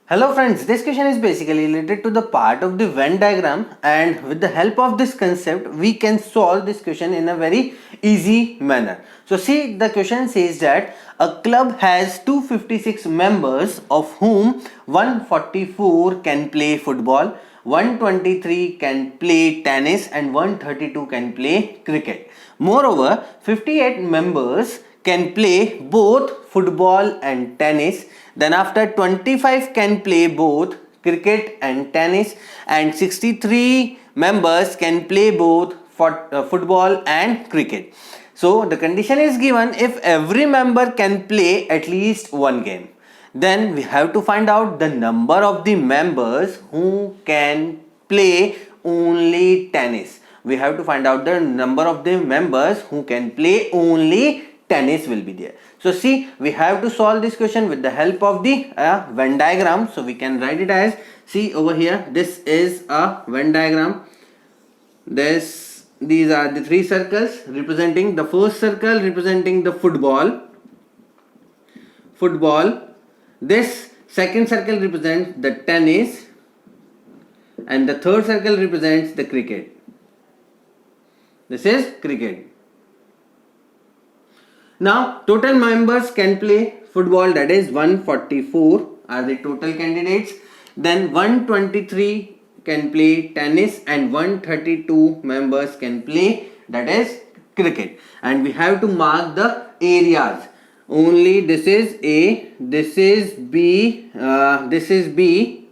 Hello friends, this question is basically related to the part of the Venn diagram, and with the help of this concept we can solve this question in a very easy manner. So see, the question says that a club has 256 members, of whom 144 can play football, 123 can play tennis and 132 can play cricket. Moreover, 58 members can play both football and tennis. Then after 25 can play both cricket and tennis, and 63 members can play both football and cricket. So the condition is given: if every member can play at least one game, then we have to find out the number of the members who can play only tennis. We have to find out the number of the members who can play only tennis will be there. So see, we have to solve this question with the help of the Venn diagram. So we can write it as, see over here, this is a Venn diagram. These are the three circles representing, the first circle representing the football. This second circle represents the tennis, and the third circle represents the cricket. This is cricket. Now total members can play football, that is 144 are the total candidates. Then 123 can play tennis and 132 members can play, that is cricket. And we have to mark the areas. Only this is A, this is B, this is B,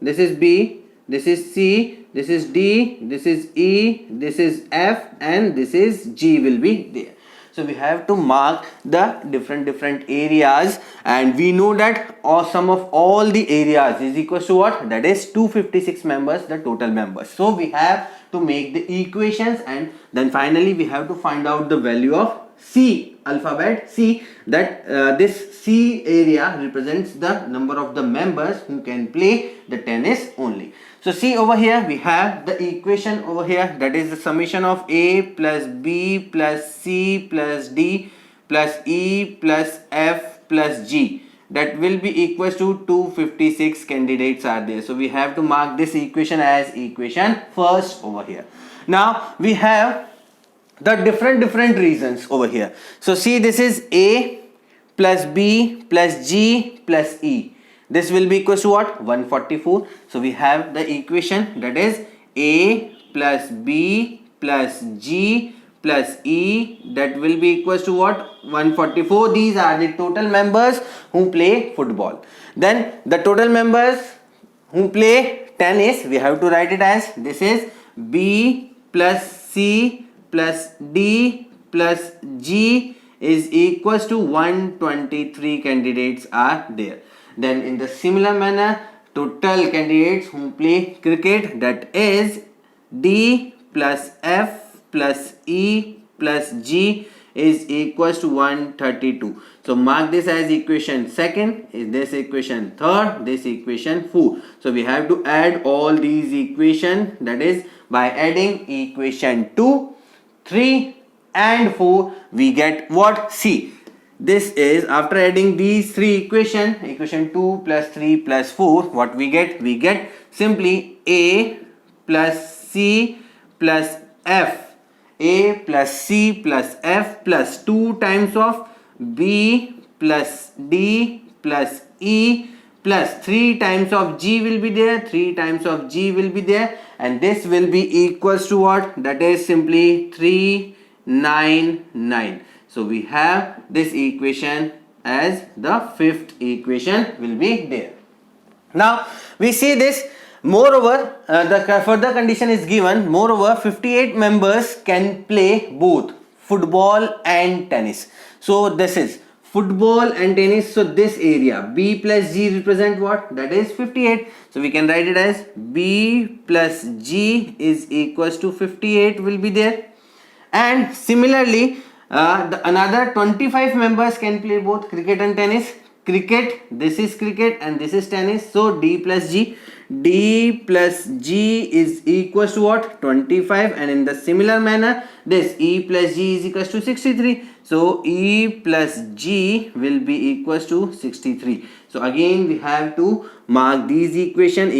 this is B, this is C, this is D, this is E, this is F, and this is G will be there. So we have to mark the different areas, and we know that sum of all the areas is equal to what? That is 256 members, the total members. So we have to make the equations, and then finally we have to find out the value of C, alphabet C, that this C area represents the number of the members who can play the tennis only. So see, over here we have the equation over here, that is the summation of A plus B plus C plus D plus E plus F plus G, that will be equals to 256 candidates are there. So we have to mark this equation as equation first over here. Now we have the different reasons over here. So see, this is A plus B plus G plus E. This will be equal to what? 144. So we have the equation, that is A plus B plus G plus E, that will be equal to what? 144. These are the total members who play football. Then the total members who play tennis, we have to write it as, this is B plus C plus D plus G is equals to 123 candidates are there. Then in the similar manner, total candidates who play cricket, that is D plus F plus E plus G is equals to 132. So mark this as equation second, is this equation third, this equation fourth. So we have to add all these equations, that is by adding equation 2, 3 and 4 we get what? C. This is after adding these three equation 2 plus 3 plus 4, what we get? We get simply A plus C plus F, A plus C plus F plus 2 times of B plus D plus E plus 3 times of G will be there, 3 times of G will be there, and this will be equals to what? That is simply 399. So we have this equation as the fifth equation will be there. Now we see this. Moreover, the further condition is given. Moreover, 58 members can play both football and tennis. So this is football and tennis. So this area B plus G represent what? That is 58. So we can write it as B plus G is equals to 58 will be there. And similarly, another 25 members can play both cricket and tennis. cricket, this is cricket and this is tennis, so D plus G. D plus G is equals to what? 25, and in the similar manner this E plus G is equals to 63, so E plus G will be equals to 63. So again we have to mark these equation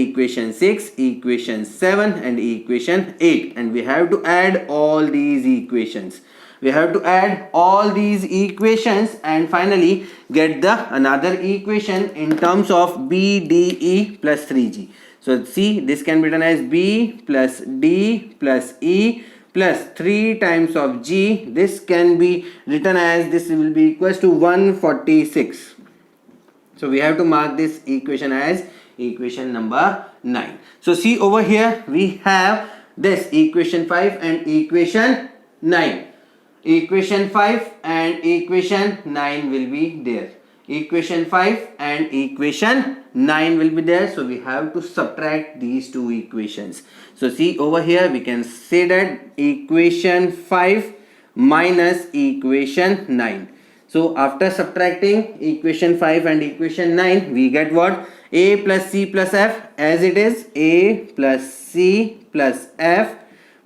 6, equation 7 and equation 8, and we have to add all these equations. We have to add all these equations and finally get the another equation in terms of BDE plus 3G. So see, this can be written as B plus D plus E plus 3 times of G. This can be written as, this will be equals to 146. So we have to mark this equation as equation number 9. So see over here we have this equation 5 and equation 9. Equation 5 and equation 9 will be there. Equation 5 and equation 9 will be there. So we have to subtract these two equations. So see over here we can say that equation 5 minus equation 9. So after subtracting equation 5 and equation 9, we get what? A plus C plus F, as it is A plus C plus F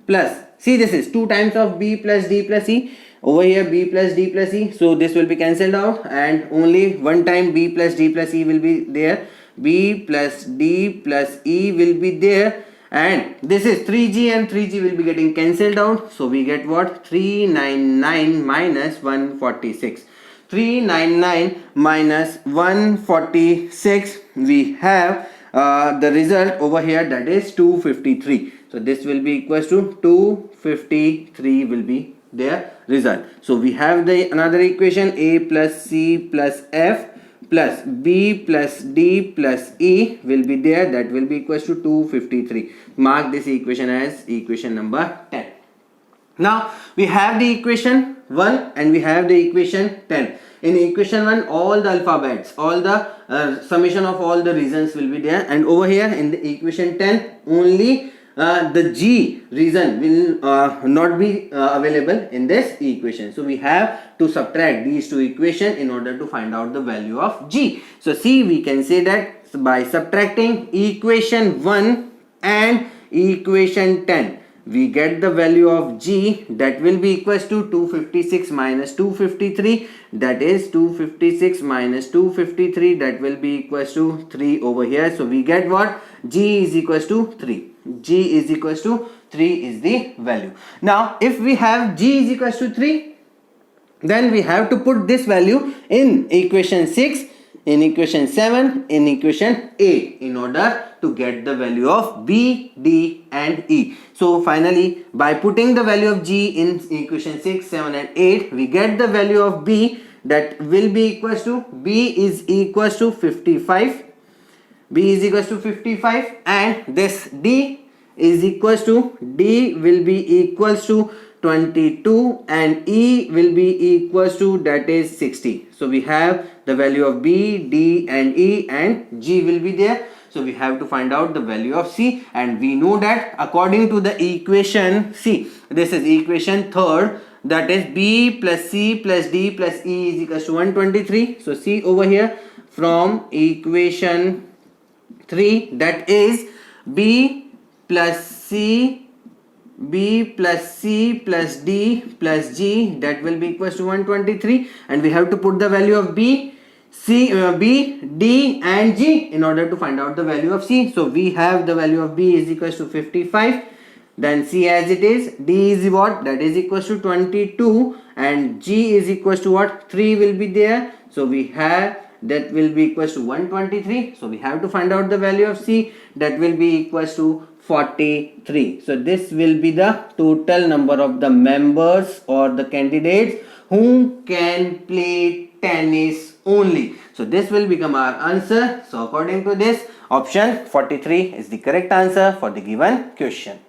plus, see, this is 2 times of B plus D plus E. Over here B plus D plus E, so this will be cancelled out and only one time B plus D plus E will be there. B plus D plus E will be there, and this is 3G and 3G will be getting cancelled out. So we get what? 399 minus 146. 399 minus 146, we have the result over here, that is 253. So this will be equals to 253 will be their result. So we have the another equation, A plus C plus F plus B plus D plus E will be there, that will be equals to 253. Mark this equation as equation number 10. Now we have the equation 1 and we have the equation 10. In equation 1 all the alphabets, all the summation of all the reasons will be there, and over here in the equation 10 only the G reason will not be available in this equation. So we have to subtract these two equations in order to find out the value of G. So see, we can say that by subtracting equation 1 and equation 10, we get the value of G, that will be equals to 256 minus 253, that is 256 minus 253, that will be equals to 3 over here. So we get what? G is equals to 3. G is equals to 3 is the value. Now if we have G is equals to 3, then we have to put this value in equation 6, in equation 7, in equation 8 in order to get the value of B, D and E. So finally by putting the value of G in equation 6, 7 and 8, we get the value of B, that will be equals to, B is equals to 55. B is equals to 55, and this D is equals to, D will be equals to 22 and E will be equals to, that is 60. So we have the value of B, D and E, and G will be there. So we have to find out the value of C, and we know that according to the equation, see, this is equation 3rd, that is B plus C plus D plus E is equals to 123. So see over here from equation 3, that is B plus C, B plus C plus D plus G, that will be equals to 123, and we have to put the value of B, C, B, D and G in order to find out the value of C. So we have the value of B is equals to 55, then C as it is, D is what? That is equals to 22, and G is equals to what? 3 will be there. So we have, that will be equals to 123. So we have to find out the value of C, that will be equals to 43. So this will be the total number of the members or the candidates who can play tennis only. So this will become our answer. So according to this, option 43 is the correct answer for the given question.